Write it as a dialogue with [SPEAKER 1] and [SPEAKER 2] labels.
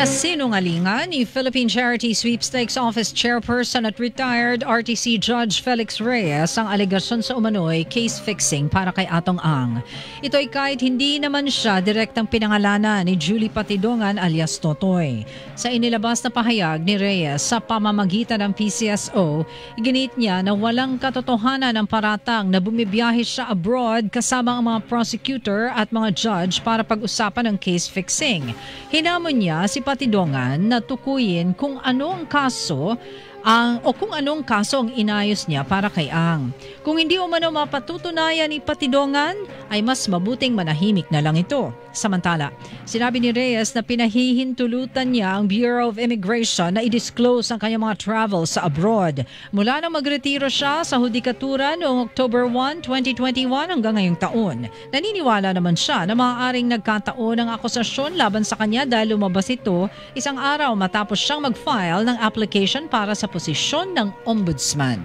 [SPEAKER 1] Pinasinungalingan ni Philippine Charity Sweepstakes Office Chairperson at retired RTC Judge Felix Reyes ang alegasyon sa umano'y case fixing para kay Atong Ang. Ito'y kahit hindi naman siya direktang pinangalanan ni Julie Patidongan alias Totoy. Sa inilabas na pahayag ni Reyes sa pamamagitan ng PCSO, iginit niya na walang katotohanan ng paratang na bumibiyahe siya abroad kasama ang mga prosecutor at mga judge para pag-usapan ng case fixing. Hinamon niya si Patidongan na tukuyin kung anong kaso ang inayos niya para kay Ang. Kung hindi umano mapatutunayan ni Patidongan, ay mas mabuting manahimik na lang ito. Samantala, sinabi ni Reyes na pinahihintulutan niya ang Bureau of Immigration na i-disclose ang kanyang mga travel sa abroad. Mula nang magretiro siya sa hudikatura noong October 1, 2021 hanggang ngayong taon. Naniniwala naman siya na maaaring nagkataon ang akusasyon laban sa kanya dahil lumabas ito isang araw matapos siyang mag-file ng application para sa posisyon ng ombudsman.